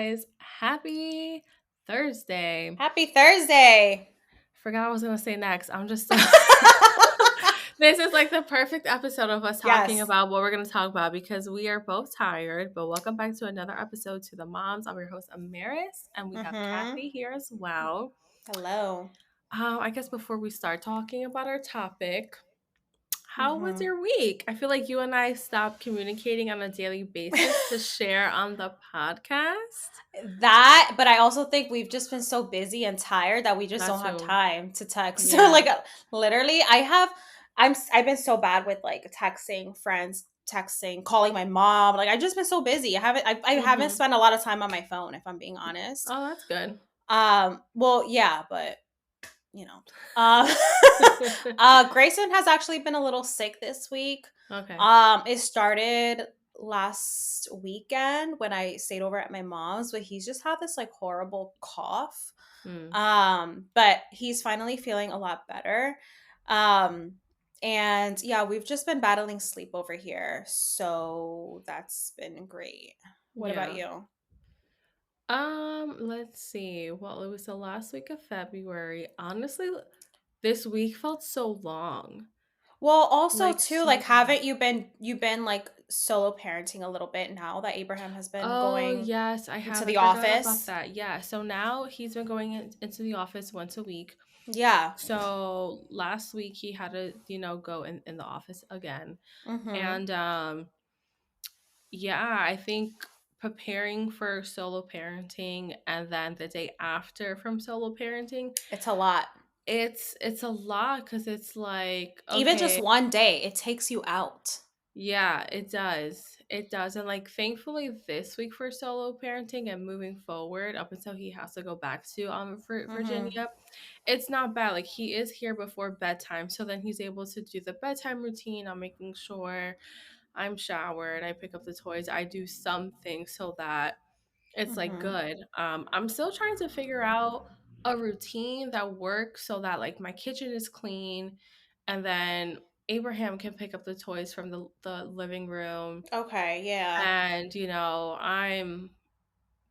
guys. Happy Thursday. Happy Thursday. Forgot what I was going to say next. I'm just This is like the perfect episode of us talking Yes. about what we're going to talk about because we are both tired. But welcome back to another episode to the Moms. I'm your host Amaris, and we have Kathy here as well. Hello. I guess before we start talking about our topic, how was Mm-hmm. your week? I feel like you and I stopped communicating on a daily basis to share on the podcast. But I also think we've just been so busy and tired that we just That don't have too. time to text. So Yeah. literally I've been so bad with like texting friends, texting, calling my mom. Like I've just been so busy. I haven't Mm-hmm. spent a lot of time on my phone, if I'm being honest. Oh, that's good. Well, yeah, but you know. Grayson has actually been a little sick this week. Okay. It started last weekend when I stayed over at my mom's, but he's just had this like horrible cough. Mm. But he's finally feeling a lot better. Um, and yeah, we've just been battling sleep over here, so that's been great. What about Yeah. you? Let's see. Well, it was the last week of February. Honestly, this week felt so long. Well, also Like too, so like long. haven't you been like solo parenting a little bit now that Abraham has been Oh, going yes, I into have. I the forgot about office? that. Yeah. So now he's been going into the office once a week. Yeah. So last week he had to, go in the office again. Mm-hmm. And yeah, I think preparing for solo parenting and then the day after from solo parenting, It's a lot. it's a lot because it's like, Even just okay, one day, it takes you out. yeah, it does. It does. And like thankfully this week for solo parenting and moving forward up until he has to go back to Mm-hmm. Virginia, it's not bad. Like he is here before bedtime, so then he's able to do the bedtime routine. I'm making sure I'm showered, I pick up the toys, I do something so that it's like Mm-hmm. good. I'm still trying to figure out a routine that works so that like my kitchen is clean and then Abraham can pick up the toys from the living room Okay, yeah. and I'm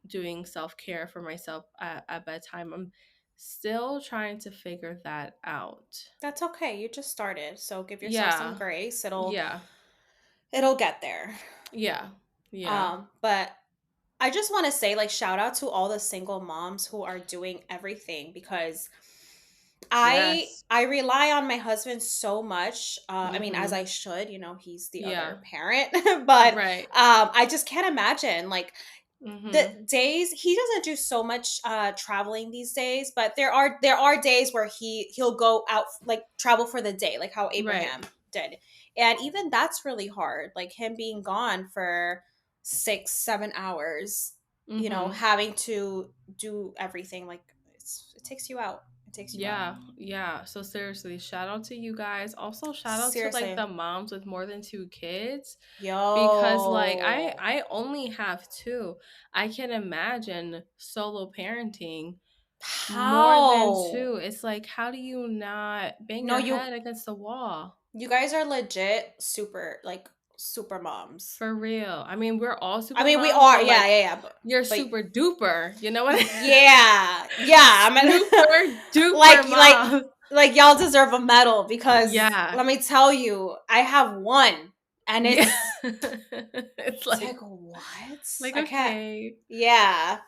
doing self-care for myself at bedtime. I'm still trying to figure that out. That's okay. You just started, so give yourself some Yeah. grace. Yeah. It'll get there. Yeah. Yeah. But I just want to say, like, shout out to all the single moms who are doing everything because Yes. I rely on my husband so much. I mean, as Mhm. I should, he's the Yeah. other parent, but Right. I just can't imagine like the Mhm. days he doesn't do so much traveling these days, but there are days where he'll go out like travel for the day, like how Right. Abraham did. And even that's really hard, like him being gone for 6-7 hours, Mhm. having to do everything. Like it takes you out. It takes you out. Yeah. Yeah. So seriously, shout out to you guys. Also shout out to like Seriously. the moms with more than 2 kids because like I Yo. I only have 2. I can imagine solo parenting more than How? 2. It's like how do you not bang No, your you head against the wall? you guys are legit super moms. For real. I mean, we're all I super mean, we moms, are, but yeah, like yeah, yeah. you're But super duper. You know what? yeah, yeah. I'm gonna Super duper like, like, mom. like y'all deserve a medal because Yeah. let me tell you, I have one, and Yeah. it's It's it's like like what? I can't. okay. Yeah.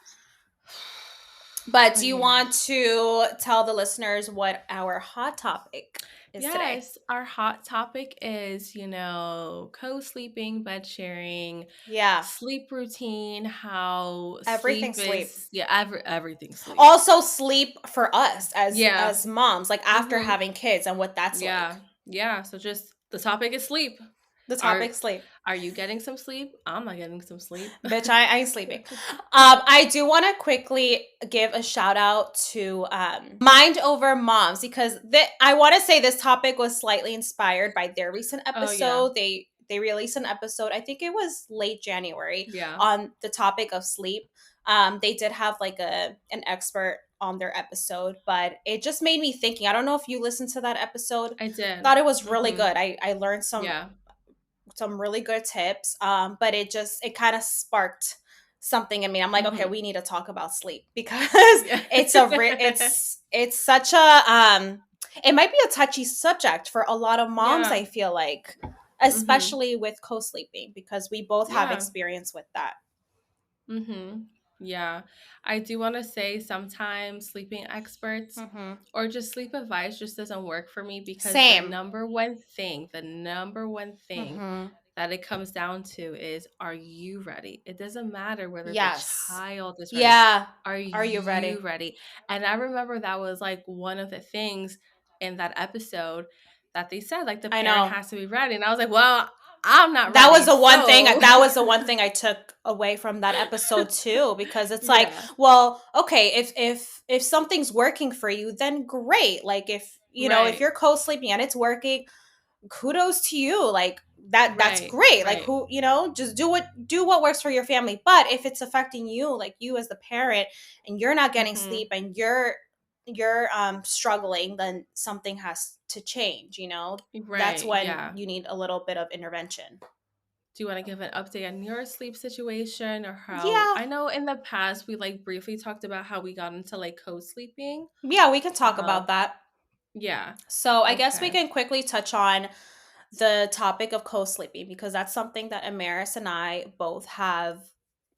But do But you yeah. want to tell the listeners what our hot topic is today? Yes, our hot topic is, co-sleeping, bed sharing, Yeah, sleep routine, how everything sleep sleep. is, yeah, everything sleep. Also, sleep for us as Yeah. moms, like after Mhm. having kids and what that's like. Yeah. Yeah, so just the topic is sleep. The Are topic sleep. are you getting some sleep? I'm not getting some sleep. Bitch, I ain't sleeping. I do want to quickly give a shout out to Mind Over Moms because I want to say this topic was slightly inspired by their recent Oh yeah. episode. They released an episode, I think it was late January, Yeah. on the topic of sleep. They did have like an expert on their episode, but it just made me thinking. I don't know if you listened to that episode. I did. Thought it was really Mhm. good. I learned some Yeah. really good tips, but it kind of sparked something in me. I'm like, okay, Mhm. we need to talk about sleep because Yeah. it's such a it might be a touchy subject for a lot of moms, Yeah. I feel like, Mhm. especially with co-sleeping because we both have Yeah. experience with that. Mhm. Yeah. I do wanna say sometimes sleeping experts Mhm. or just sleep advice just doesn't work for me because Same. the number one thing Mhm. that it comes down to is, are you ready? It doesn't matter whether the Yes. child is ready. Yeah. Are Are you you ready? ready? And I remember that was like one of the things in that episode that they said, like the I parent know. has to be ready. And I was like, well, I'm not That was ready. the one thing So I took away from that episode too, because it's like, yeah. well, okay, if something's working for you, then great. Like if if Right. you're co-sleeping and it's working, kudos to you. Like that's Right. great. Like Right. who, just do what works for your family. But if it's affecting you, like you as the parent, and you're not getting Mhm. sleep and you're struggling, then something has to change. That's Right. when Yeah. you need a little bit of intervention. Do you want to give an update on your sleep situation or how Yeah. I know in the past we like briefly talked about how we got into like co-sleeping. Yeah, we can talk about Um that. yeah. So I guess we Okay. can quickly touch on the topic of co-sleeping because that's something that Amaris and I both have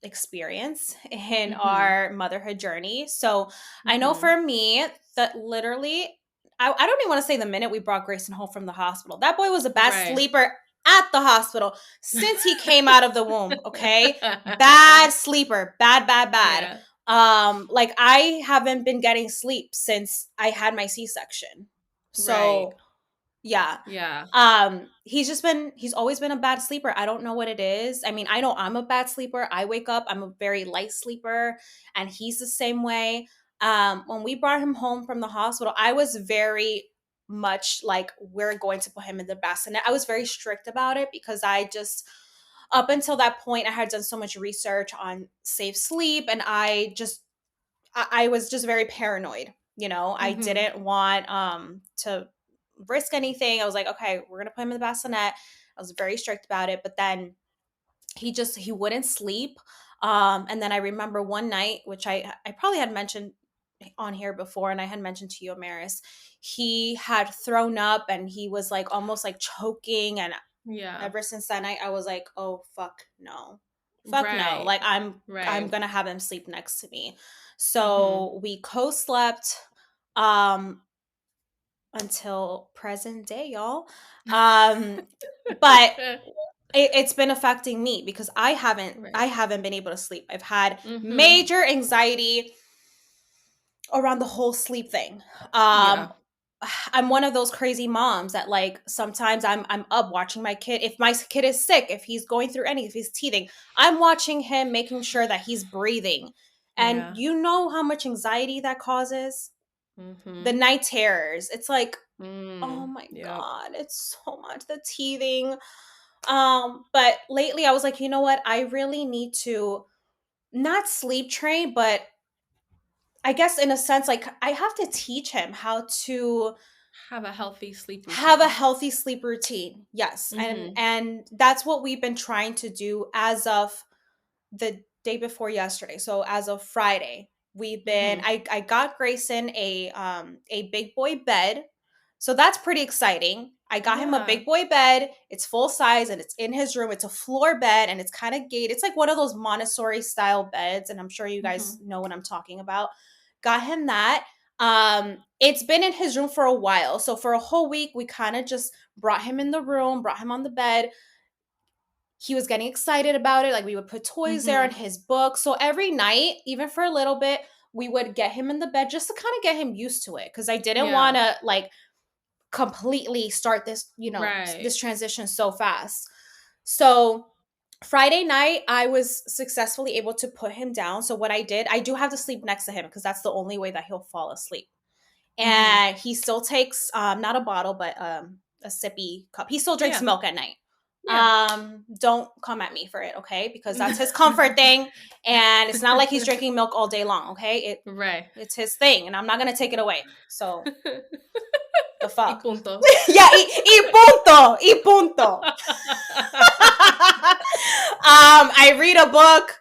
experience in Mhm. our motherhood journey. So I know Mhm. for me that literally, I don't even want to say the minute we brought Grayson home from the hospital, that boy was a bad Right. sleeper at the hospital since he came out of the womb. Okay, bad sleeper, bad, bad, bad. Yeah. Like I haven't been getting sleep since I had my C-section. Right. So yeah. Yeah. He's always been a bad sleeper. I don't know what it is. I mean, I know I'm a bad sleeper. I wake up, I'm a very light sleeper, and he's the same way. When we brought him home from the hospital, I was very much like, we're going to put him in the bassinet. I was very strict about it because I just, up until that point, I had done so much research on safe sleep, and I was just very paranoid. I Mhm. didn't want to risk anything. I was like, okay, we're gonna put him in the bassinet. I was very strict about it, but then he wouldn't sleep. And then I remember one night, which I probably had mentioned on here before, and I had mentioned to you, Amaris, he had thrown up and he was like almost like choking, and Yeah. ever since that night, I was like, oh fuck no, fuck no. Right. Like I'm Right. gonna have him sleep next to me. Mhm. So we co-slept um until present day, y'all. Um, but it's been affecting me because I Right. haven't been able to sleep. I've had Mhm. major anxiety around the whole sleep thing. Um Yeah. I'm one of those crazy moms that like sometimes I'm up watching my kid. If my kid is sick, if he's going through if he's teething, I'm watching him making sure that he's breathing. And Yeah. you know how much anxiety that causes? The Mhm. night terrors. It's like, oh Mm. my Yep. god, it's so much the teething. But lately I was like, you know what? I really need to not sleep train, but I guess in a sense, like I have to teach him how to Have a healthy sleep have a routine. healthy sleep routine. Yes. And Mhm. and that's what we've been trying to do as of the day before yesterday. So as of Friday, Mhm. I got Grayson a big boy bed. So that's pretty exciting. I got him a Yeah. big boy bed. It's full size and it's in his room. It's a floor bed and it's kind of gated. It's like one of those Montessori style beds, and I'm sure you guys Mhm. know what I'm talking about. Got him that. It's been in his room for a while. So for a whole week we kind of just brought him in the room, brought him on the bed. He was getting excited about it. Like we would put toys there and Mhm. his book. So every night, even for a little bit, we would get him in the bed just to kind of get him used to it. Cause I didn't Yeah. want to like completely start this, this Right. transition so fast. So Friday night, I was successfully able to put him down. So what I did, I do have to sleep next to him because that's the only way that he'll fall asleep. Mhm. And he still takes not a bottle, but a sippy cup. He still drinks Yeah. milk at night. Yeah. Don't come at me for it, okay? Because that's his comfort thing, and it's not like he's drinking milk all day long, okay? Right. It's his thing, and I'm not gonna take it away. So the Y fuck, punto. yeah, y punto. I read a book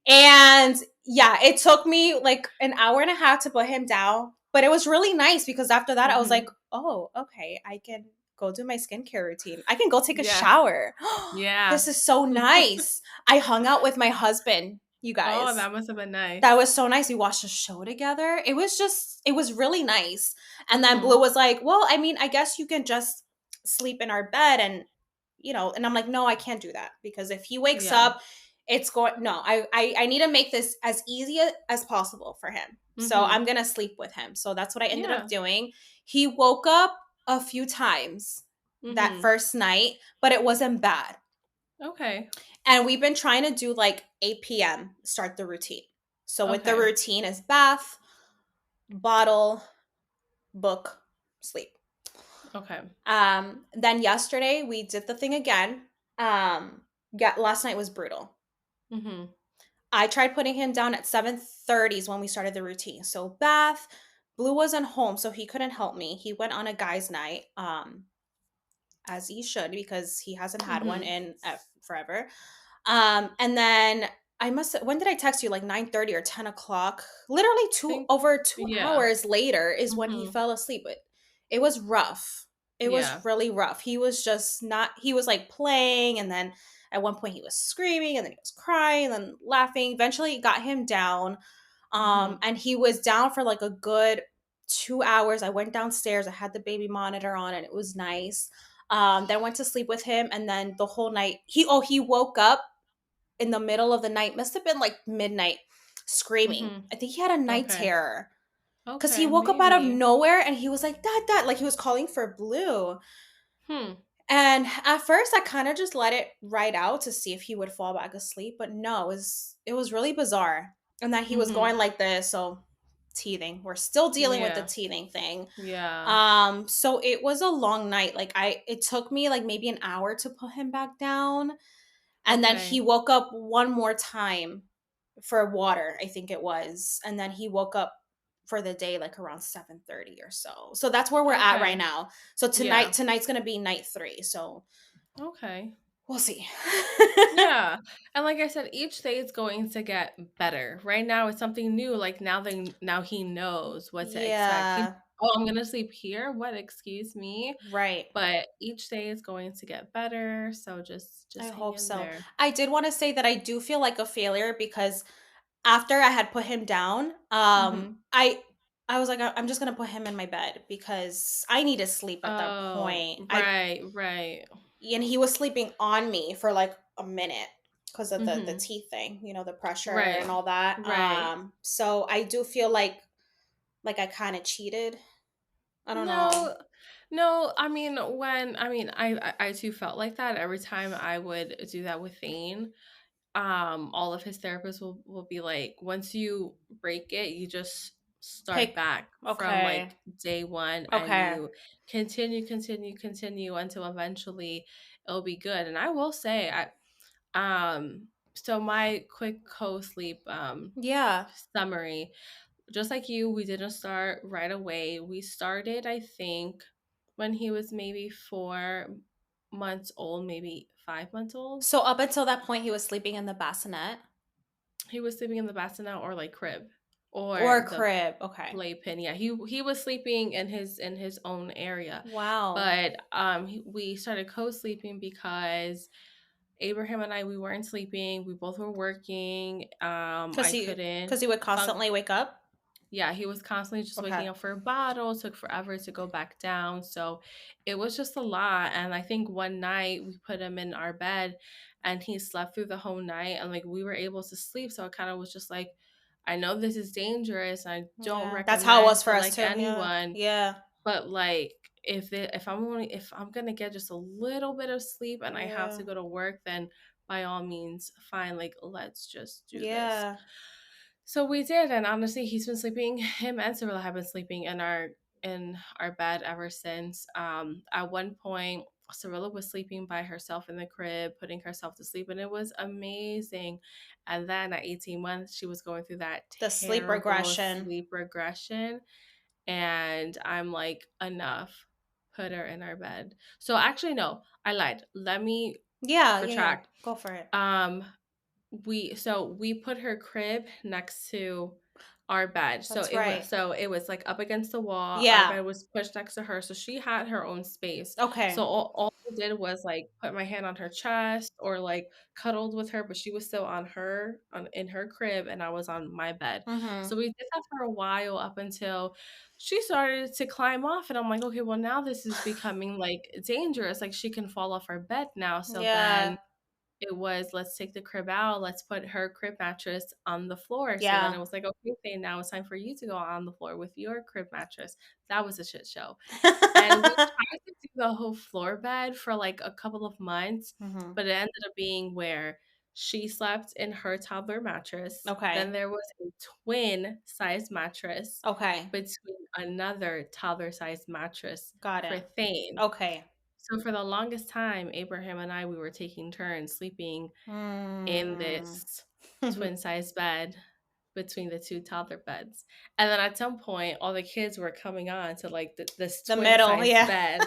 And yeah, it took me like an hour and a half to put him down, but it was really nice because after that, I was like, Mhm. oh, okay, I can go do my skincare routine. I can go take a Yeah. shower. Yeah. This is so nice. I hung out with my husband, you Oh, guys. that must have been That nice. was so nice. We watched a show together. It was really nice. And then Blue Mhm. was like, well, I mean, I guess you can just sleep in our bed and, and I'm like, no, I can't do that because if he wakes Yeah. up, it's going, no, I need to make this as easy as possible for him. So Mhm. I'm going to sleep with him. So that's what I ended up Yeah. doing. He woke up a few times that Mhm. first night, but it wasn't bad. Okay. And we've been trying to do like 8 p.m. start the routine. So with the Okay. routine is bath, bottle, book, sleep. Okay. Then yesterday we did the thing again. Yeah, last night was brutal. Mhm. I tried putting him down at 7:30 is when we started the routine. So bath, Blue wasn't home, so he couldn't help me. He went on a guys' night, as he should because he hasn't had one Mhm. in forever. And then I must when did I text you? Like 9:30 or 10 o'clock? Literally two Think over two yeah. hours later is when he Mhm. fell asleep. It was rough. It was Yeah. really rough. He was just not he was like playing and then at one point he was screaming and then he was crying and then laughing. Eventually got him down. Mhm. And he was down for like a good 2 hours. I went downstairs. I had the baby monitor on and it was nice. Then went to sleep with him, and then the whole night he woke up in the middle of the night. Must have been like midnight, screaming. Mhm. I think he had a night Okay. terror because he Okay, woke up out of maybe. nowhere and he was like that, like he was calling for Blue. Hmm. And at first, I kind of just let it ride out to see if he would fall back asleep, but no, it was really bizarre. And that he was going Mhm. like this, so teething. We're still dealing with the Yeah. teething thing. Yeah. So it was a long night. Like it took me like maybe an hour to put him back down. And then he Okay. woke up one more time for water, I think it was. And then he woke up for the day like around 7:30 or so. So that's where we're at right Okay. now. So Yeah. tonight's gonna be night three. So Okay. we'll see. Yeah. And like I said, each day is going to get better. Right now it's something new. Like now he knows what to expect. He Yeah. Oh, I'm gonna sleep here? What? Excuse me? Right. But each day is going to get better. So I just hang hope in so. there. I did want to say that I do feel like a failure because after I had put him down, Mhm. I was like, I'm just gonna put him in my bed because I need to sleep at that Oh, point. I right, right. And he was sleeping on me for like a minute because of the Mhm. teeth thing, the pressure Right. and all that. Right. So I do feel like I kind of cheated. I don't know. No, no, I mean, I too felt like that every time I would do that with Thane. All of his therapists will be like, once you break it, you just start Pick. back from Okay. like day one and Okay. you continue until eventually it'll be good. And I will say, so my quick co-sleep Yeah. summary, just like you, we didn't start right away. We started, I think, when he was maybe 4 months old, maybe 5 months old. So up until that point, he was sleeping in the bassinet He was sleeping in the bassinet or like crib or or the crib. Okay. playpen. Yeah, he was sleeping in his own area, Wow. but we started co-sleeping because Abraham and I, we weren't sleeping. We both were working. Cause I he, couldn't cause he would function. constantly wake up. Yeah, he was constantly just Okay. waking up for a bottle, took forever to go back down. So it was just a lot. And I think one night we put him in our bed and he slept through the whole night and like we were able to sleep. So it kind of was just like, I know this is dangerous. I don't Yeah, that's how it recommend was for to us like too. Yeah. anyone, Yeah. but like if I'm gonna get just a little bit of sleep and I have Yeah. to go to work, then by all means, fine, like let's just do this. Yeah. So we did, and honestly, he's been sleeping. Him and Cyrilla have been sleeping in our bed ever since. At one point, Cyrilla was sleeping by herself in the crib, putting herself to sleep, and it was amazing. And then at 18 months, she was going through that The sleep terrible regression. sleep regression, and I'm like, enough. Put her in our bed. So actually, no, I lied. Let me Yeah. Yeah. Yeah. retract. Go for it. Um, we put her crib next to our bed. That's right. So it was like up against the wall. Our Yeah. bed was pushed next to her, so she had her own space. So Okay. all I did was like put my hand on her chest or like cuddled with her, but she was still on in her crib and I was on my bed. So Mhm. we did that for a while up until she started to climb off and I'm like, okay, well now this is becoming like dangerous. Like she can fall off our bed now. So Yeah. then it was, "Let's take the crib out, let's put her crib mattress on the floor." So then Yeah. it was like, "Okay, Thane, now it's time for you to go on the floor with your crib mattress." That was a shit show. And we tried to do the whole floor bed for, like, a couple of months, Mhm. but it ended up being where she slept in her toddler mattress, then Okay. there was a twin-size mattress Okay. between another toddler-sized mattress Got for it. Thane. Okay. So for the longest time, Abraham and I, we were taking turns sleeping in Mm. this twin size bed between the two toddler beds. And then at some point, all the kids were coming on to like this The twin middle, size yeah. bed.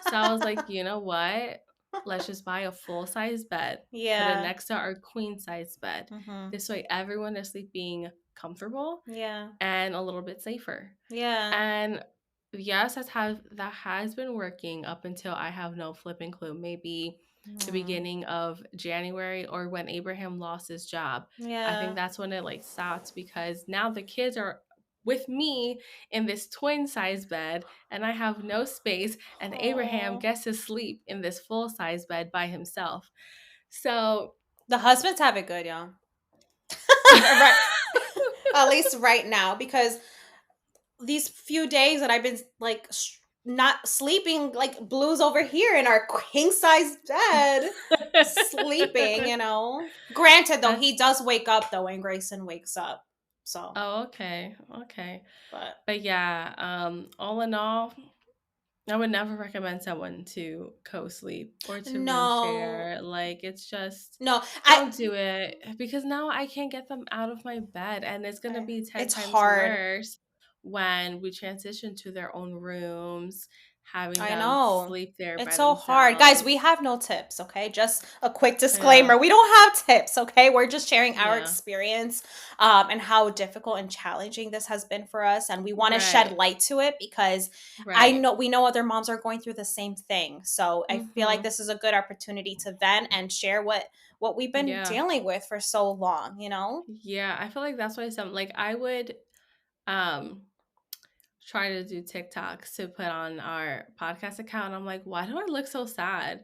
So I was like, you know what? Let's just buy a full size bed, put it Yeah. next to our queen size bed. Mhm. This way, everyone is sleeping comfortable Yeah. and a little bit safer. Yeah. And yes, that has been working up until I have no flipping clue. Maybe the Mm. beginning of January or when Abraham lost his job. I think Yeah. that's when it like stopped because now the kids are with me in this twin size bed and I have no space and Abraham Oh. gets to sleep in this full size bed by himself. So The husbands have it good, y'all. Right. At least right now, because these few days that I've been like not sleeping, like blues over here in our king size bed, sleeping. Granted, though, That's he does wake up though, and Grayson wakes up. So, oh okay. Okay. but But yeah, all in all, I would never recommend someone to co-sleep or to room no, share. Like it's just no, don't do it because now I can't get them out of my bed and it's going to be 10 it's times hard. worse when we transition to their own rooms, having I them know. sleep there It's by so hard. Guys, we themselves. have no tips, okay? Just a quick Yeah. disclaimer. We don't have tips, okay? We're just sharing our Yeah. experience and how difficult and challenging this has been for us. And we want to shed Right. light to it because Right. we know other moms are going through the same thing. So I feel like Mhm. this is a good opportunity to vent and share what we've been Yeah. dealing with for so long, you know? Yeah, I feel like that's why some like I would um try to do TikToks to put on our podcast account. I'm like, why do I look so sad?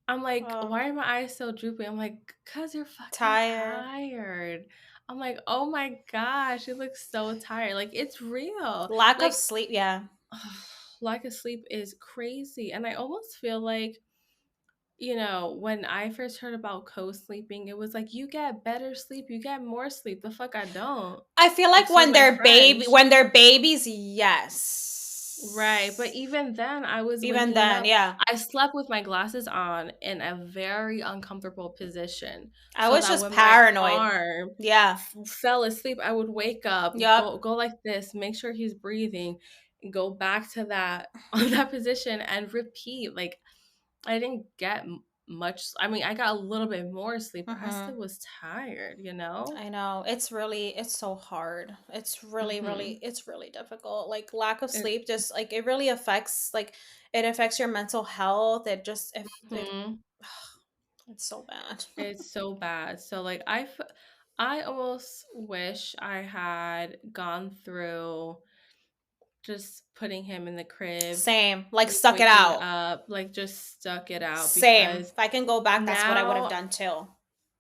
I'm like, Oh, why are my eyes so droopy? I'm like, cause you're fucking tired. tired. I'm like, oh my gosh, you look so tired. Like it's real. Lack of Like sleep, yeah. lack of sleep is crazy. And I almost feel like, when I first heard about co-sleeping, it was like you get better sleep, you get more sleep. The fuck I don't. I feel like Excuse my French. when they're babies, Right, but yes. even then, I was Even waking then, up. yeah. I slept with my glasses on in a very uncomfortable position, I so was that just when my paranoid. arm Yeah. fell asleep, I would wake up, Yep. go like this, make sure he's breathing, and go back to that on that position and repeat. Like I didn't get much. I mean, I got a little bit more sleep, but I still Mhm. was tired. You know. I know. It's so hard. Mm-hmm. It's really difficult. Like lack of It, sleep just like it really affects it affects your mental health. It just if it mhm. it's so bad. It's so bad. So like I almost wish I had gone through just putting him in the crib, Same. Like like suck it waking out. up, like just stuck it out Same. because If I can go back, that's what I would have now done too.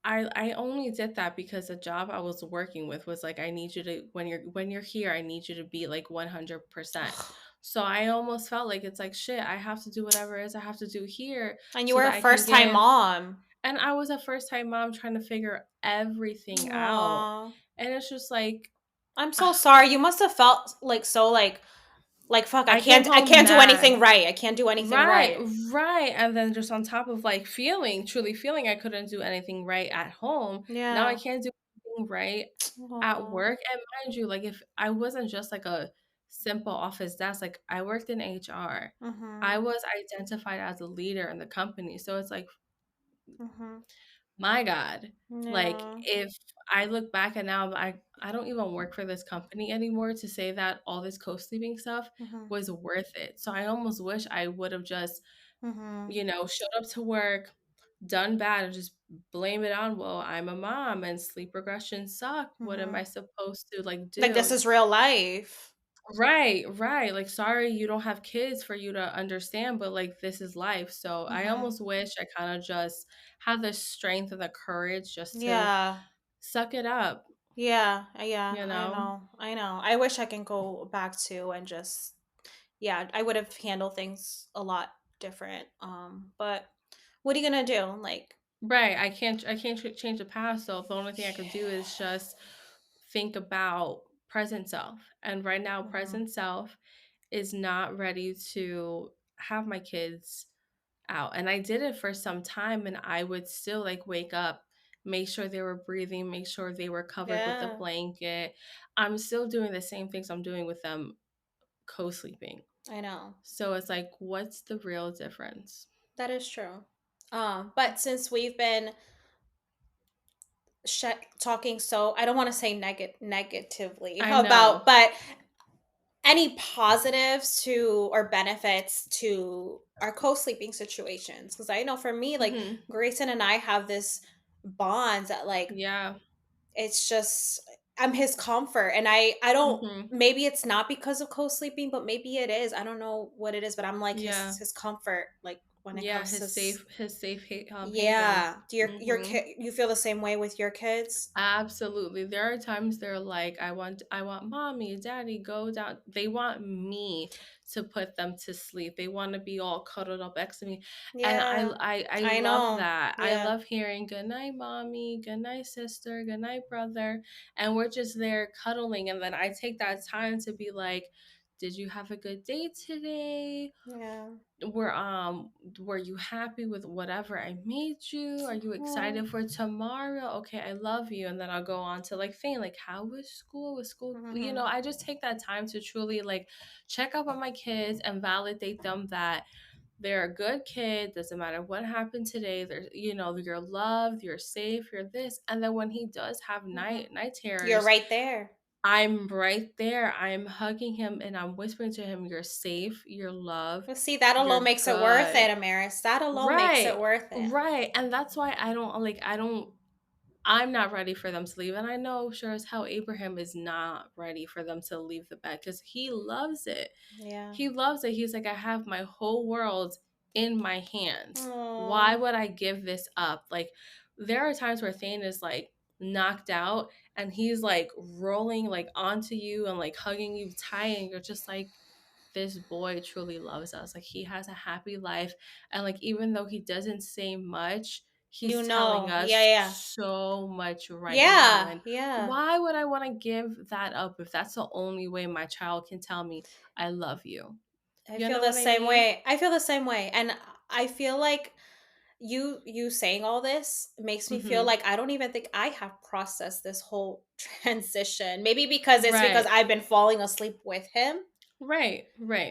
I only did that because the job I was working with was like I need you to when you're here, I need you to be like 100%. So I almost felt like it's like shit, I have to do whatever it is I have to do here And you so were that a I can first time give. mom. And I was a first time mom trying to figure everything out. Aw. And it's just like, I'm so sorry. You must have felt like so like fuck, I came I home can't do mad. anything right. I can't do anything Right, right. right. And then just on top of like truly feeling I couldn't do anything right at home, now I Yeah. can't do anything right at Aw. work. And mind you, like if I wasn't just like a simple office desk, like I worked in HR. I Mhm. was identified as a leader in the company. So it's like Mhm. My God. Like, Yeah. if I look back and now I don't even work for this company anymore to say that all this co-sleeping stuff Mhm. was worth it. So I almost wish I would have just, Mhm. showed up to work, done bad, and just blame it on, well, I'm a mom and sleep regression sucked. What am I Mhm. supposed to like Like this do? is real life. Right, right. Like, sorry you don't have kids for you to understand, but like this is life. So I Mhm. almost wish I kind of just had the strength and the courage just to Yeah. suck it up, Yeah. Yeah. you I know? know. I know. I wish I can go back to and just yeah, I would have handled things a lot different. But what are you gonna do? Like Right. I can't change the past. So the only thing I could do is just think about present self. And right now, mhm. present self is not ready to have my kids out. And I did it for some time and I would still like wake up, make sure they were breathing, make sure they were covered with a Yeah, blanket. I'm still doing the same things I'm doing with them co-sleeping. I know. So it's like, what's the real difference? That is true. But since we've been talking so I don't want to say negatively I about, know. but any positives to or benefits to our co-sleeping situations? Because I know for me, like Hmm. Grayson and I have this bond that like Yeah. it's just I'm his comfort, and I don't. Hmm. Maybe it's not because of co-sleeping, but maybe it is. I don't know what it is, but I'm like Yeah. his comfort, like when it Yeah. comes to His safe haven. yeah. Do your Hmm. kid you feel the same way with your kids? Absolutely. There are times they're like, I want mommy, daddy, go down. They want me to put them to sleep. They want to be all cuddled up next to me. And I Yeah. I I I love know. that. I Yeah. love hearing good night, mommy, good night, sister, good night, brother. And we're just there cuddling. And then I take that time to be like, did you have a good day today? Yeah. Were you happy with whatever I made you? Are you Oh. excited for tomorrow? Okay, I love you. And then I'll go on to like Fane, like, how was school? Was school, Mhm. I just take that time to truly like check up on my kids and validate them that they're a good kid. Doesn't matter what happened today. There's, you're loved, you're safe, you're this. And then when he does have Mhm. night You're terrors, right there. I'm right there. I'm hugging him and I'm whispering to him, you're safe, you're loved, Well, see, that alone you're makes it worth good. it, Amaris. That alone makes it Right. worth it. Right. And that's why I'm not ready for them to leave. And I know sure as hell Abraham is not ready for them to leave the bed because he loves it. Yeah. He loves it. He's like, I have my whole world in my hands. Why Oh. would I give this up? Like, there are times where Thane is like knocked out and he's like rolling like onto you and like hugging you tight, and you're just like, this boy truly loves us. Like, he has a happy life. And like, even though he doesn't say much, he's You telling know. Yeah, us yeah. so much right now. Yeah, And yeah. why would I want to give that up if that's the only way my child can tell me I love you? I You feel know the what I same mean? way. I feel the same way. And I feel like you saying all this makes me feel Mhm. like I don't even think I have processed this whole transition. Maybe because it's because Right. I've been falling asleep with him. Right. Right.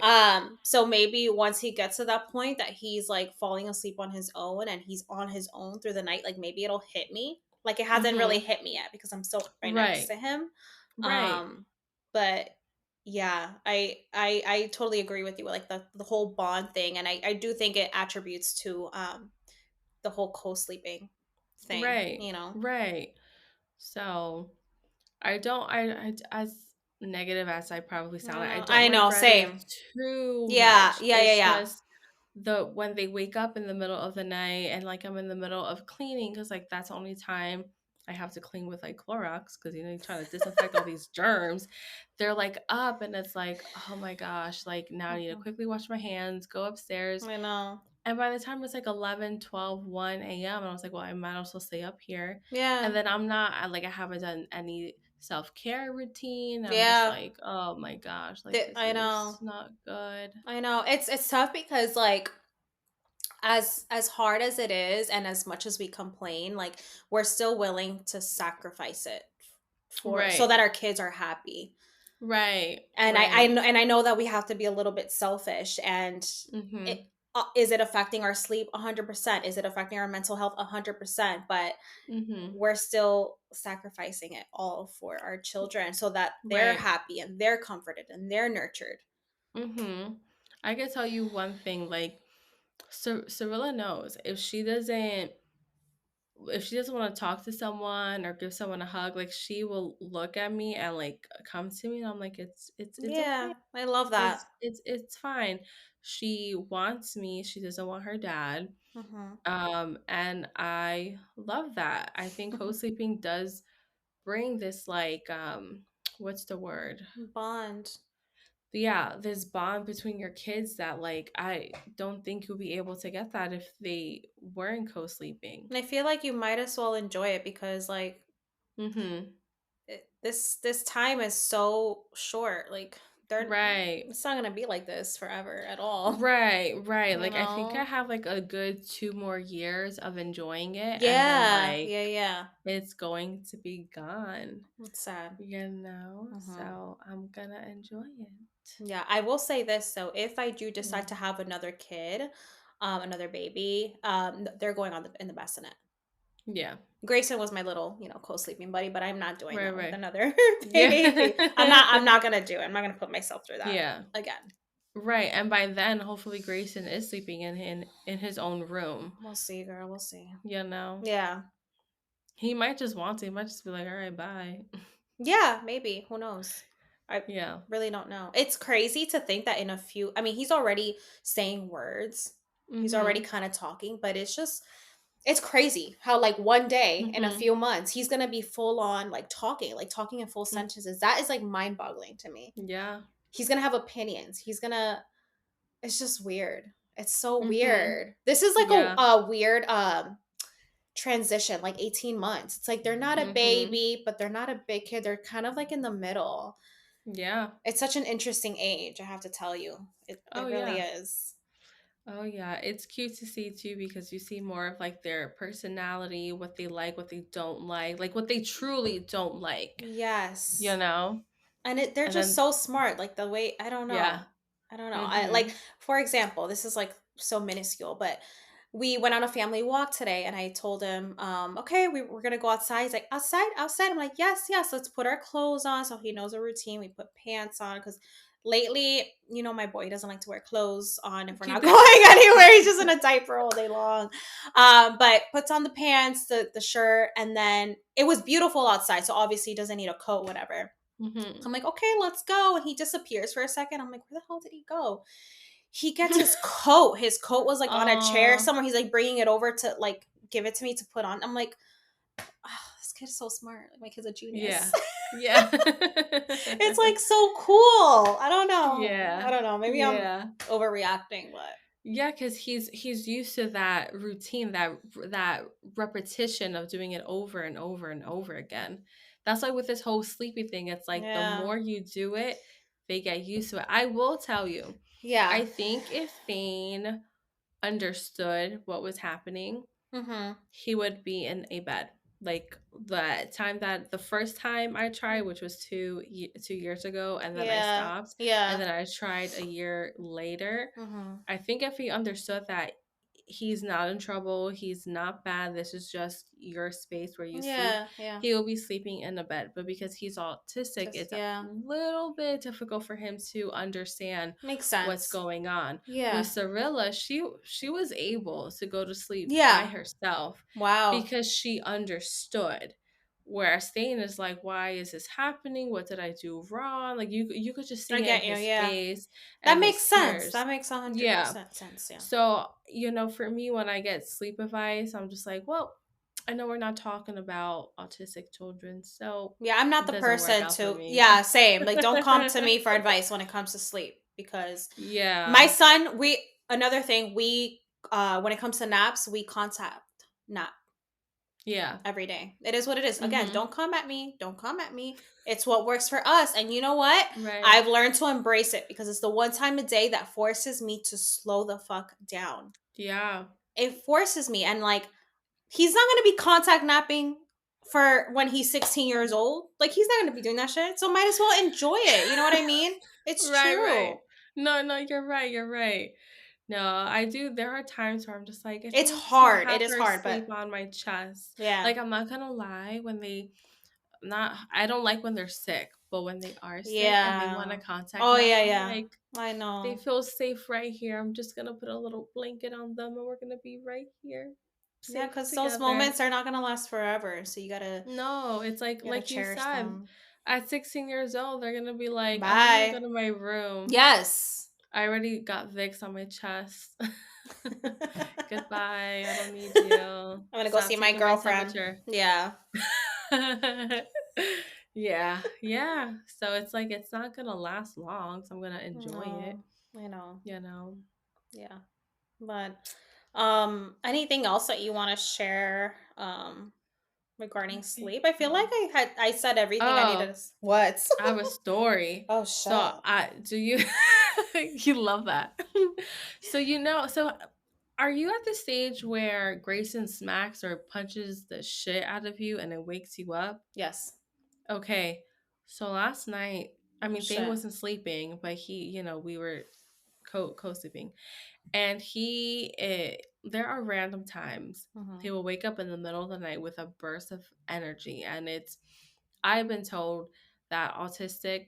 So maybe once he gets to that point that he's like falling asleep on his own and he's on his own through the night, like maybe it'll hit me. Like it hasn't really Mhm. hit me yet because I'm still right next Right. to him. Right. Um, but yeah, I totally agree with you. Like the whole bond thing, and I do think it attributes to the whole co-sleeping thing. Right. You know. Right. So I don't I as negative as I probably sound, I don't I know. regret it Same. too Yeah. much. Yeah. Yeah. It's Yeah. just the when they wake up in the middle of the night and like I'm in the middle of cleaning because like that's the only time I have to clean with like Clorox because you're trying to disinfect all these germs. They're like up and it's like, oh my gosh, like now I need to Mhm. quickly wash my hands, go upstairs. I know. And by the time it's like 11, 12, 1 a.m., I was like, well, I might as well stay up here. And Yeah. then I haven't done any self care routine. I'm just Yeah. like, oh my gosh, like this I is know. not good. I know. It's tough because like as hard as it is and as much as we complain, like we're still willing to sacrifice it for so Right. that our kids are happy. Right. And I Right. know and I know that we have to be a little bit selfish and it Mhm. Is it affecting our sleep? 100%. Is it affecting our mental health? 100%. But Mhm. we're still sacrificing it all for our children so that they're Right. happy and they're comforted and they're nurtured. Mhm. I can tell you one thing, like, Cirilla knows if she doesn't want to talk to someone or give someone a hug, like she will look at me and like come to me, and I'm like, it's okay. Yeah, I love that. It's fine. She wants me. She doesn't want her dad. Hmm. And I love that. I think co-sleeping does bring this like what's the word? Bond. Yeah, this bond between your kids that like I don't think you'll be able to get that if they weren't co-sleeping. And I feel like you might as well enjoy it because like Mhm. this time is so short. Like they're Right. it's not gonna be like this forever at all. Right, right. You Like I think I know? have like a good 2 more years of enjoying it, and then Yeah, like yeah, yeah. it's going to be gone, It's sad. you know? Hmm. So I'm gonna enjoy it. Yeah, I will say this though, if I do Yeah. decide to have another kid, another baby, they're going on in the bassinet. Yeah. Grayson was my little, co-sleeping buddy, but I'm not doing Right, that with right. another Yeah. baby. I'm not gonna do it. I'm not gonna put myself through that Yeah. again. Right. And by then hopefully Grayson is sleeping in his own room, We'll see, girl. We'll see. you know? Yeah. He might just want to. He might just be like, "All right, bye." Yeah, maybe. Who knows? I Yeah. really don't know. It's crazy to think that in a few, I mean, he's already saying words. He's already Mhm. kind of talking, but it's crazy how like one day in a Mhm. few months he's gonna be full on like talking in full Mm. sentences. That is like mind boggling to me. Yeah. He's gonna have opinions. It's just weird. It's so Mhm. weird. This is like Yeah. a weird transition, like 18 months. It's like they're not a Mhm. baby, but they're not a big kid. They're kind of like in the middle. Yeah. It's such an interesting age, I have to tell you. It Oh really yeah. is. Oh yeah. It's cute to see too because you see more of like their personality, what they like, what they don't like what they truly don't like, you Yes. know? And they're And just then so smart. Like the way, I don't yeah. know. I don't know. I like, Mhm. for example, this is like so minuscule, but we went on a family walk today and I told him, okay, we're gonna go outside. He's like, outside, outside. I'm like, yes, yes, let's put our clothes on. So he knows a routine. We put pants on because lately, my boy doesn't like to wear clothes on if we're He not did. going anywhere. He's just in a diaper all day long. But puts on the pants, the shirt, and then it was beautiful outside. So obviously he doesn't need a coat, whatever. Mhm. I'm like, okay, let's go. And he disappears for a second. I'm like, where the hell did he go? He gets his coat. His coat was like on a chair Oh, somewhere. He's like bringing it over to like give it to me to put on. I'm like, oh, this kid's so smart. Like my kid's a genius. yeah. Yeah. It's like so cool. I don't know. I Yeah. don't know. Maybe I'm Yeah. overreacting, but Yeah, because he's used to that routine, that repetition of doing it over and over and over again. That's why with this whole sleepy thing, it's like the yeah. more you do it, they get used to it. I will tell you, Yeah. I think if Thane understood what was happening, Mm-hmm. he would be in a bed. Like the first time I tried, which was 2 years ago, and then I Yeah. stopped, and Yeah. then I tried a year later. Mm-hmm. I think if he understood that he's not in trouble, he's not bad, this is just your space where you sleep, Yeah. Yeah. he will be sleeping in a bed. But because he's autistic, Just it's a yeah. little bit difficult for him to understand Makes what's sense. going on. With Yeah. Cirilla, she was able to go to sleep by Yeah. herself Wow. because she understood. Whereas Stain is like, why is this happening? What did I do wrong? Like you could just I see it in get you. his Yeah. face That and makes his sense. tears. That makes a hundred Yeah. percent sense. Yeah. So, for me, when I get sleep advice, I'm just like, well, I know we're not talking about autistic children, so Yeah, I'm not it the doesn't work person out for to, me. yeah, same. Like, don't come to me for advice when it comes to sleep because my Yeah. son, another thing, when it comes to naps, we contact nap Yeah. every day. It is what it is. Again, Mhm. don't come at me. Don't come at me. It's what works for us. And you know what? Right. I've learned to embrace it because it's the one time a day that forces me to slow the fuck down. Yeah. It forces me. And like, he's not going to be contact napping for when he's 16 years old. Like he's not going to be doing that shit. So might as well enjoy it. You know what I mean? It's Right, right. true. No, no, you're right. You're right. No, I do. There are times where I'm just like, it It's feels to hard. It have is her hard, sleep but on my chest. yeah. Like, I'm not gonna lie, when they not I don't like when they're sick, but when they are sick and they want Yeah. to contact Oh, me, yeah, I'm yeah. like, I they know. feel safe right here. I'm just gonna put a little blanket on them and we're gonna be right here, Yeah, safe because those together. moments are not gonna last forever. So No, it's you gotta like you cherish said, them. at 16 years old, they're gonna be like, I want to go Bye. to my room. Yes. I already got Vicks on my chest. Goodbye. I don't need you. I'm gonna go Stop see my taking my girlfriend. temperature. Yeah. Yeah, yeah. So it's like it's not gonna last long, so I'm gonna enjoy it, No, I know. you know. Yeah. But anything else that you want to share regarding I think sleep? I feel like I said everything I needed to oh, What? I have a story. Oh, So shut up. I do you you love that. So are you at the stage where Grayson smacks or punches the shit out of you and it wakes you up? Yes. Okay. So last night, I Oh, mean, Thane shit. wasn't sleeping, but we were co-sleeping. And there are random times Mm-hmm. he will wake up in the middle of the night with a burst of energy. And I've been told that autistic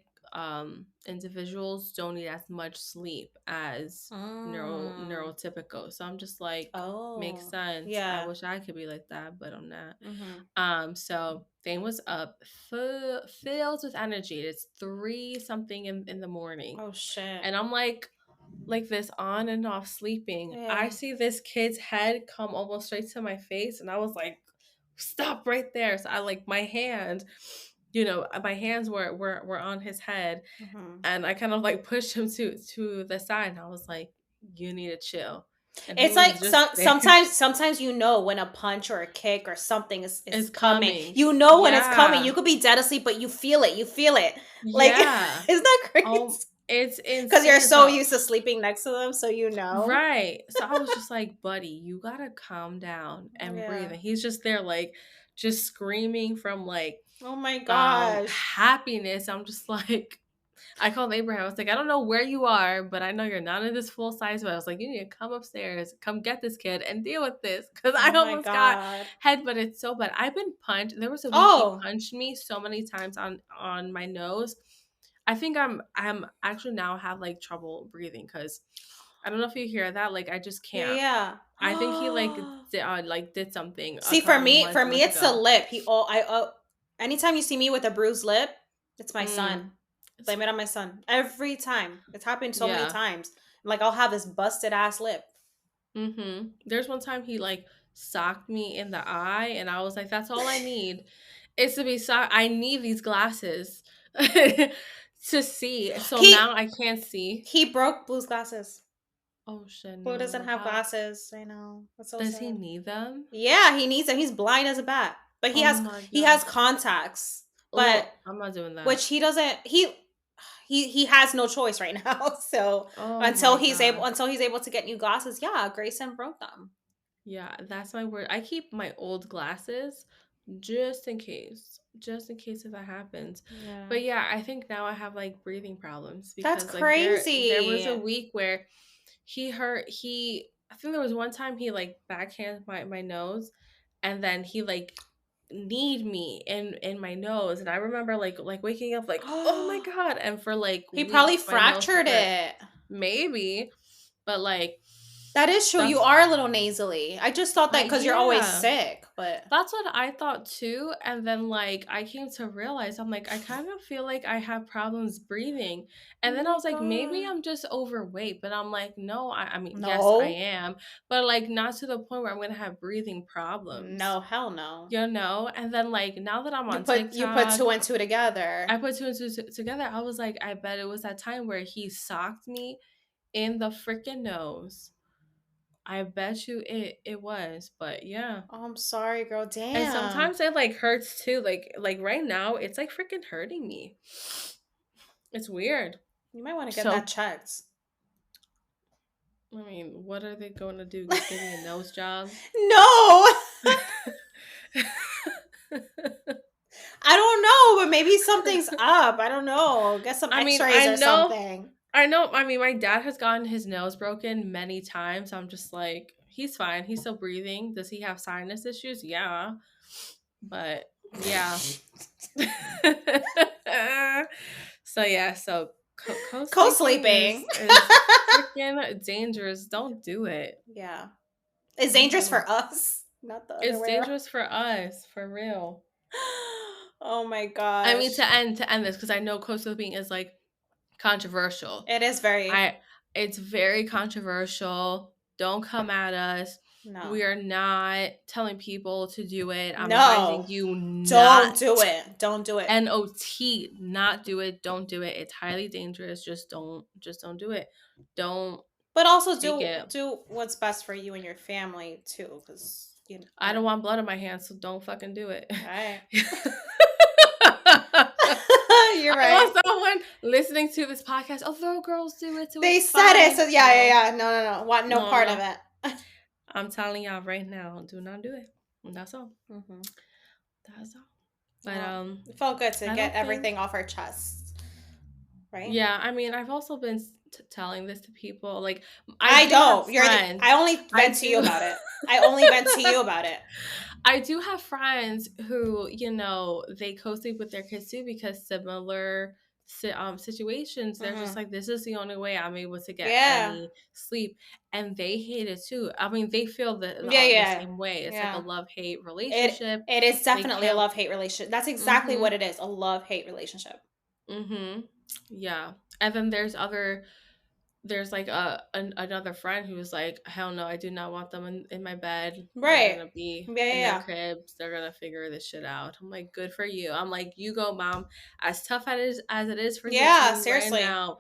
individuals don't need as much sleep as Mm. neurotypical. So I'm just like, makes Oh, sense. I yeah. wish I could be like that, but I'm not. Mm-hmm. So Thane was up, filled with energy. It's 3 something in the morning. Oh, shit. And I'm like this on and off sleeping. I Yeah. see this kid's head come almost straight to my face, and I was like, stop right there. So I like my hand, my hands were on his head, Mm-hmm. and I kind of like pushed him to the side, and I was like, you need to chill. And he It's was like just there. sometimes you know when a punch or a kick or something is It's coming. coming. You know when it's coming. You Yeah. could be dead asleep, but you feel it. You feel it. Like Yeah. isn't that crazy? Oh, it's Because you're insane. so So used to sleeping next to them, so you know. right. So I was just like, buddy, you gotta calm down and breathe. Yeah. And he's just there, like, just screaming from like Oh my gosh. happiness. I'm just like, I called Abraham. I was like, I don't know where you are, but I know you're not in this full size. But I was like, you need to come upstairs, come get this kid and deal with this. Cause Oh I my almost got god. headbutted so bad. I've been punched. There was a week he Oh. punched me so many times on my nose. I think I'm actually now have like trouble breathing because I don't know if you hear that. Like I just can't. Yeah, I think he yeah. did something a See, couple for me, months it's the ago. lip. Anytime you see me with a bruised lip, it's my son. Mm, it's, Blame it on my son. Every time. It's happened so many yeah. times. Like I'll have this busted ass lip. There's one time he like socked me in the eye, and I was like, "That's all I need, is to be socked. I need these glasses to see. So He now I can't see." he broke Blue's glasses. Oh shit! Blue doesn't No, have how glasses. I know. That's so does he sad. need them? Yeah, he needs them. He's blind as a bat. But Oh my he has gosh! contacts. But Oh, I'm not doing that. which he doesn't he has no choice right now. So Oh my gosh! until he's able to get new glasses, yeah, Grayson broke them. Yeah, that's my word. I keep my old glasses just in case if that happens. Yeah. But yeah, I think now I have like breathing problems That's because like there was crazy. a week where he I think there was one time he like backhanded my nose, and then he like kneed me in my nose, and I remember like waking up like, oh my god, and for like He probably weeks my nose fractured hurt. it. Maybe, but like That is true. You that's are a little nasally. I just thought that because you're always yeah. sick, but That's what I thought too. And then, like, I came to realize I'm like, I kind of feel like I have problems breathing. And oh then I my was like, maybe god. I'm just overweight. But I'm like, no, I mean, yes, I No. am. But like, not to the point where I'm going to have breathing problems, No, hell no. And then, like, now that I'm on You put TikTok, two and two together. I put two and two together. I was like, I bet it was that time where he socked me in the freaking nose. I bet you it was. But yeah. Oh, I'm sorry, girl. And Damn. sometimes it like hurts too. Like right now, it's like freaking hurting me. It's weird. You might want to get that So checked. I mean, what are they going to do? Give me a nose job? No. I don't know, but maybe something's up. I don't know. Get some I mean, x-rays I or know something. I know. I mean, my dad has gotten his nose broken many times. I'm just like, he's fine. He's still breathing. Does he have sinus issues? Yeah. But yeah. So yeah, so co-sleeping Co-sleeping. is freaking dangerous. Don't do it. Yeah. It's Don't dangerous do it. for us, not the other It's way around. dangerous for us, for real. Oh my I mean, gosh. to end this, because I know co-sleeping is like controversial. It is very. I It's very controversial. Don't come at us. No. We are not telling people to do it. I'm advising No. you Don't not. do it. Don't do it. NOT, not do it. Don't do it. It's highly dangerous. Just don't do it. Don't But also take it. do what's best for you and your family too, because I don't want blood on my hands, so don't fucking do it. all right. You're I right. want someone listening to this podcast. Although girls do it, so They it's said it, fine. so yeah, yeah, No, yeah. No, no, no. Want no no, part of no. it. I'm telling y'all right now, do not do it. And that's all. Hmm. That's all. But Well, it felt good to I get don't think. everything off our chest, right? Yeah, I mean, I've also been telling this to people. Like, I I do have don't. You're the. friends. I only I vent to you do. about it. I only vent to you about it. I do have friends who, they co-sleep with their kids too because similar situations. They're just Hmm. like, this is the only way I'm able to get Yeah. any sleep, and they hate it too. I mean, they feel Yeah. the Yeah. same way. It's like a Yeah. love-hate It relationship. it is They definitely a can't. love hate relationship. That's exactly what Mhm. it is. A love hate relationship. Mhm. Yeah. And then there's like another friend who was like, hell no, I do not want them in my bed. They're Right. gonna be Yeah. in their Yeah. cribs. They're gonna figure this shit out. I'm like, good for you. I'm like, you go, mom. As tough as it is for you to Yeah. me right Seriously. now,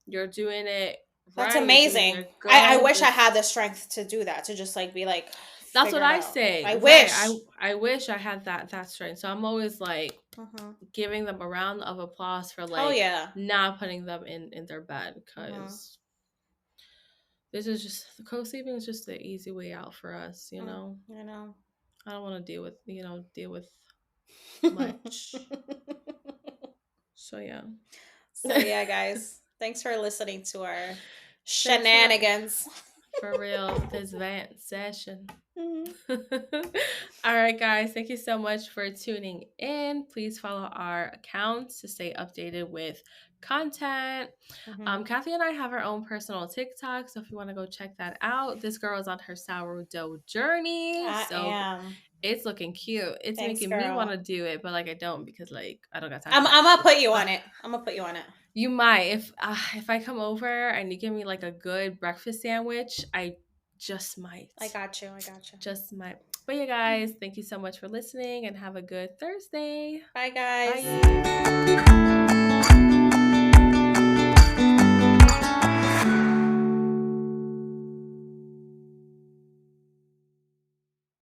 you're doing it That's right. You're doing amazing. it I good. wish I had Just the strength to do that, to just like be like, That's what figure it I out. say. I Right. wish. I wish I had that strength. So I'm always like Hmm. giving them a round of applause for Hell like yeah. not putting them in their bed, Hmm. because this is just the co-sleeping is just the easy way out for us. I know. I don't want to deal with much. So yeah. So yeah, guys. Thanks for listening to our Thanks for shenanigans. for real this vent session. Mhm. All right, guys. Thank you so much for tuning in. Please follow our accounts to stay updated with content. Mhm. Kathy and I have our own personal TikTok, so if you want to go check that out, this girl is on her sourdough journey. I So am. it's looking cute. It's Thanks, making me want to girl. do it, but like I don't because like I don't got time I'm for that I'm gonna shit. put you on it. I'm gonna put you on it. You might if I come over and you give me like a good breakfast sandwich, I just might. I got you. I got you. Just might. But yeah, guys, thank you so much for listening and have a good Thursday. Bye, guys. Bye.